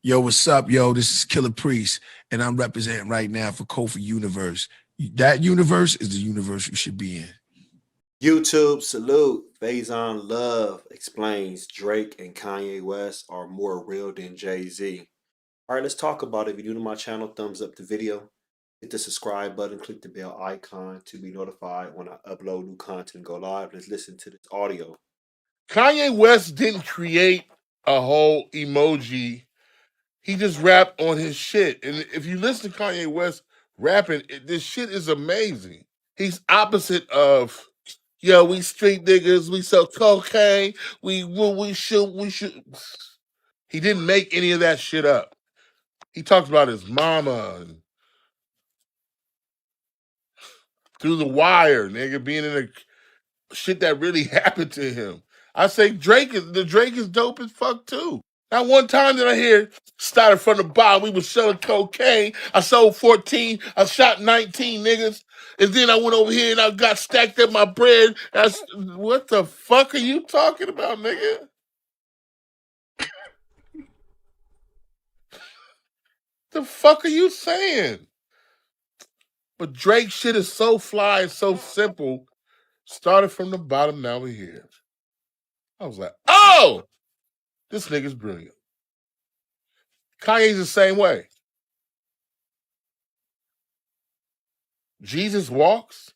Yo, what's up, yo? This is Killer Priest, and I'm representing right now for Kofi Universe. That universe is the universe you should be in. YouTube salute. Faizon Love explains Drake and Kanye West are more real than Jay-Z. All right, let's talk about it. If you're new to my channel, thumbs up the video. Hit the subscribe button, click the bell icon to be notified when I upload new content and go live. Let's listen to this audio. Kanye West didn't create a whole emoji. He just rapped on his shit. And if you listen to Kanye West rapping, this shit is amazing. He's opposite of, yo, we street niggas, we sell cocaine, we shoot. He didn't make any of that shit up. He talked about his mama and through the wire, nigga, being in a shit that really happened to him. I say Drake is dope as fuck too. Not one time did I hear started from the bottom. We was selling cocaine. I sold 14. I shot 19 niggas. And then I went over here and I got stacked up my bread. What the fuck are you talking about, nigga? The fuck are you saying? But Drake shit is so fly and so simple. Started from the bottom, now we're here. I was like, oh, this nigga's brilliant. Kanye's the same way. Jesus walks.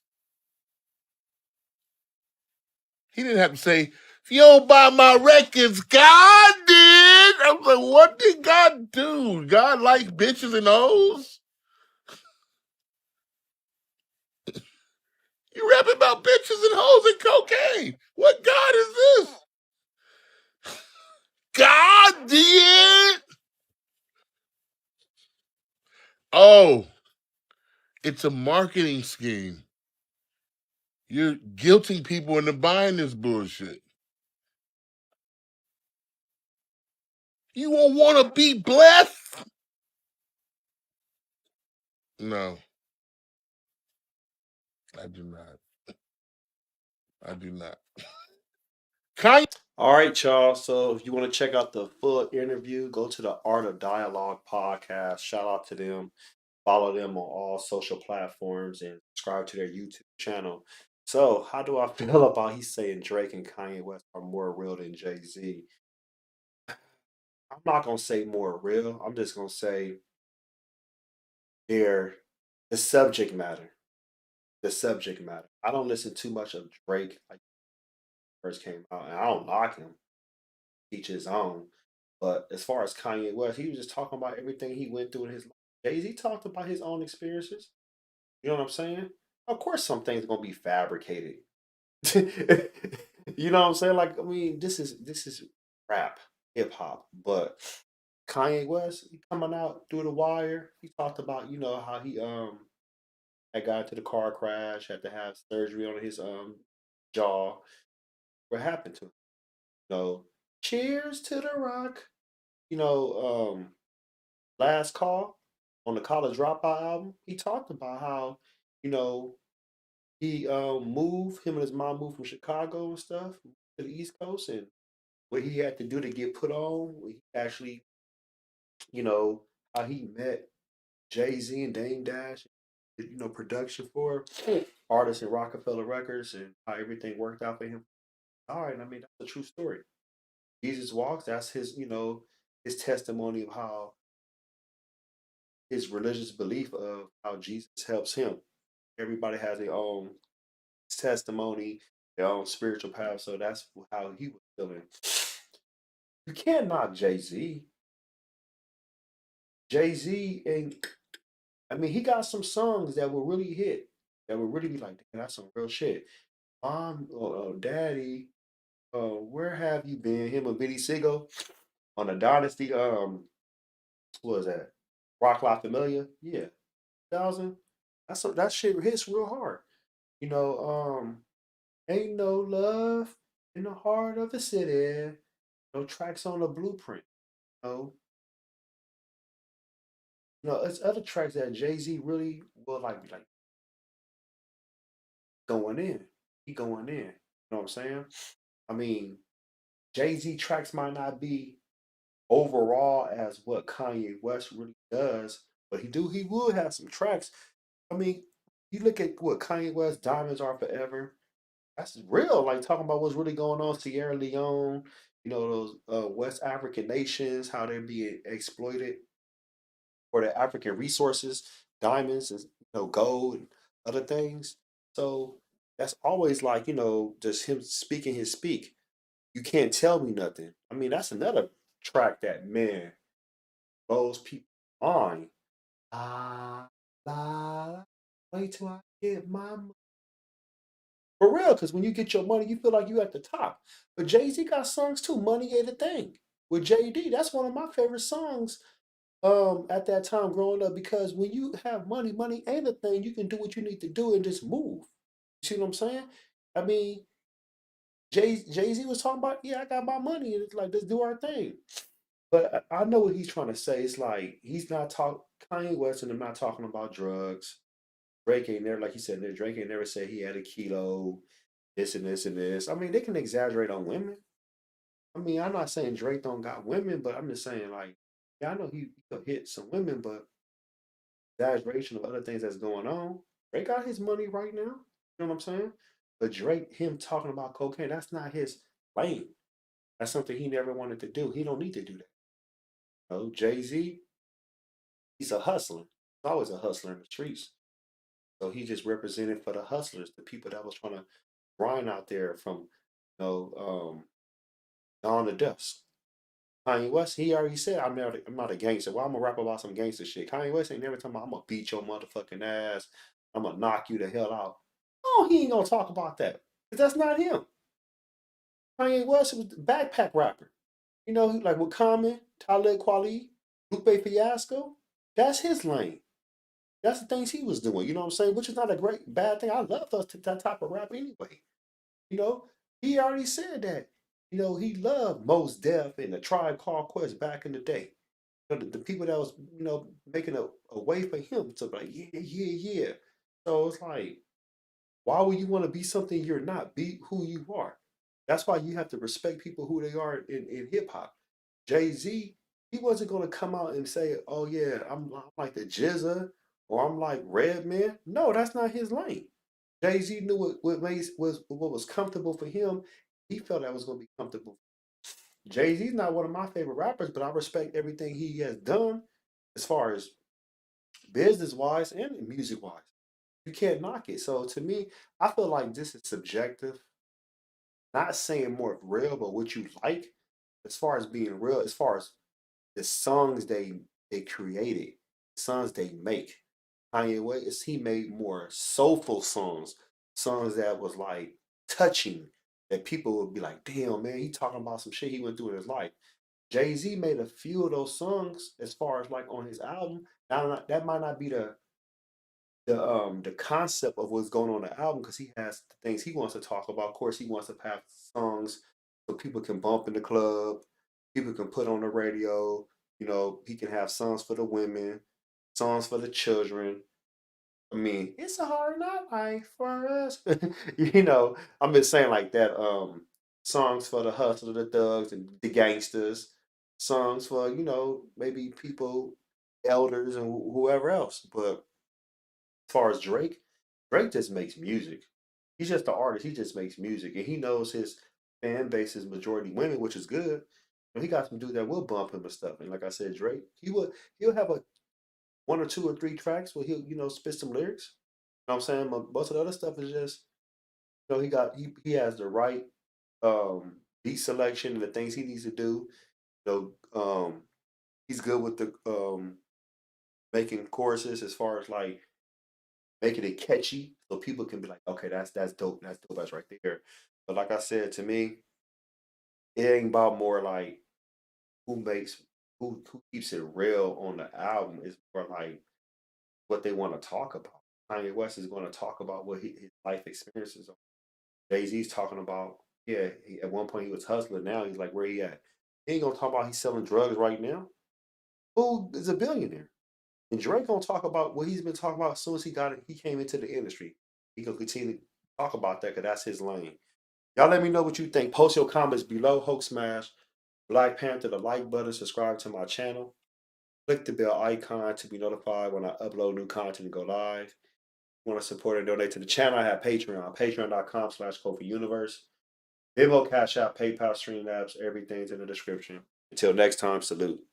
He didn't have to say, if you don't buy my records, God did. I was like, what did God do? God like bitches and hoes? You rapping about bitches and hoes and cocaine. What God is this? God did. Oh, it's a marketing scheme. You're guilting people into buying this bullshit. You won't want to be blessed? No, I do not. I do not. Kanye. All right, y'all. So if you want to check out the full interview, go to the Art of Dialogue podcast. Shout out to them. Follow them on all social platforms and subscribe to their YouTube channel. So, how do I feel about he's saying Drake and Kanye West are more real than Jay-Z? I'm not gonna say more real. I'm just gonna say they're the subject matter. The subject matter. I don't listen too much of Drake like first came out, and I don't knock him. Each his own. But as far as Kanye West, he was just talking about everything he went through in his life. Jay-Z talked about his own experiences. You know what I'm saying? Of course, some things are gonna be fabricated. You know what I'm saying? Like, I mean, this is rap, hip hop, but Kanye West, he coming out through the wire. He talked about, how he had got into the car crash, had to have surgery on his jaw. What happened to him? Cheers to the rock. You know, last call on the college dropout album, he talked about how, you know, he moved him and his mom moved from Chicago and stuff to the East Coast, and what he had to do to get put on. He actually, you know, how he met Jay-Z and Dame Dash, production for artists in Rockefeller Records, and how everything worked out for him. All right, I mean that's a true story. Jesus walks. That's his, his testimony of how his religious belief of how Jesus helps him. Everybody has their own testimony, their own spiritual path. So that's how he was feeling. You can't knock Jay Z. Jay Z, and I mean, he got some songs that will really hit, that will really be like, damn, that's some real shit. Mom, Daddy, where have you been? Him and Benny Siegel on the Dynasty. What was that? Rock La Familia. Yeah, 2000. That shit hits real hard. You know, ain't no love in the heart of the city. No tracks on the blueprint. No, it's other tracks that Jay Z really will like be like going in. He going in. You know what I'm saying? I mean, Jay Z tracks might not be overall as what Kanye West really does, but he would have some tracks. I mean, you look at what Kanye West Diamonds Are Forever. That's real. Like talking about what's really going on, Sierra Leone, those West African nations, how they're being exploited for the African resources, diamonds and gold and other things. So that's always like, just him speaking his speak. You can't tell me nothing. I mean, that's another track that man blows people mind. Ah, la, la, wait till I get my money. For real, because when you get your money, you feel like you at the top. But Jay-Z got songs too. Money Ain't a Thing with JD. That's one of my favorite songs at that time growing up because when you have money, money ain't a thing. You can do what you need to do and just move. You see what I'm saying? I mean, Jay-Z was talking about, yeah, I got my money, and it's like, let's do our thing. But I know what he's trying to say. It's like he's not talking Kanye West and I'm not talking about drugs. Drake ain't never, like he said, Drake ain't never said he had a kilo, this and this and this. I mean, they can exaggerate on women. I mean, I'm not saying Drake don't got women, but I'm just saying like, yeah, I know he could hit some women, but exaggeration of other things that's going on. Drake got his money right now. You know what I'm saying? But Drake, him talking about cocaine, that's not his lane. That's something he never wanted to do. He don't need to do that. Jay-Z, he's a hustler. He's always a hustler in the streets. So he just represented for the hustlers, the people that was trying to grind out there from, dawn to dusk. Kanye West, he already said, I'm not a gangster. Well, I'm gonna rap about some gangster shit. Kanye West ain't never talking about, I'm gonna beat your motherfucking ass. I'm gonna knock you the hell out. Oh, he ain't gonna talk about that. Because that's not him. Kanye West was the backpack rapper. Like with Common, Talib Kweli, Lupe Fiasco. That's his lane. That's the things he was doing. You know what I'm saying? Which is not a bad thing. I love that type of rap anyway. You know, he already said that. He loved Mos Def and the Tribe Called Quest back in the day. The people that was, making a way for him to like, yeah, yeah, yeah. So it's like, why would you want to be something you're not? Be who you are. That's why you have to respect people who they are in hip hop. Jay-Z, he wasn't gonna come out and say, "Oh yeah, I'm like the Jizza or I'm like Redman." No, that's not his lane. Jay-Z knew what was comfortable for him. He felt that was gonna be comfortable. Jay-Z's not one of my favorite rappers, but I respect everything he has done as far as business wise and music wise. You can't knock it. So to me, I feel like this is subjective. Not saying more real, but what you like as far as being real, as far as the songs they created, songs they make. Kanye West, he made more soulful songs, songs that was like touching, that people would be like, damn man, he talking about some shit he went through in his life. Jay-Z made a few of those songs as far as like on his album. Now that might not be the concept of what's going on the album because he has the things he wants to talk about. Of course, he wants to have songs so people can bump in the club, people can put on the radio. He can have songs for the women, songs for the children. I mean, it's a hard not life for us. I'm just saying like that. Songs for the hustler, the thugs, and the gangsters. Songs for maybe people, elders, and whoever else. But as far as Drake, Drake just makes music. He's just the artist. He just makes music, and he knows his fan base is majority women, which is good. And he got some dudes that will bump him and stuff. And like I said, Drake, he'll have a one or two or three tracks where he'll spit some lyrics. You know what I'm saying? But most of the other stuff is just he has the right beat selection and the things he needs to do. He's good with the making choruses as far as like making it catchy so people can be like, okay, that's dope. That's dope. That's right there. But like I said, to me, it ain't about more like who makes who keeps it real on the album. It's more like what they want to talk about. Kanye West is going to talk about what his life experiences are. Jay-Z's talking about, yeah, at one point he was hustling. Now he's like, where he at? He ain't gonna talk about he's selling drugs right now. Who is a billionaire? And Drake gonna talk about what he's been talking about as soon as he came into the industry. He gonna continue to talk about that because that's his lane. Y'all let me know what you think. Post your comments below. Hulk smash. Black Panther, the like button, subscribe to my channel. Click the bell icon to be notified when I upload new content and go live. If you want to support and donate to the channel, I have Patreon, patreon.com/KofiUniverse. Venmo, Cash App, PayPal, Stream Apps, everything's in the description. Until next time, salute.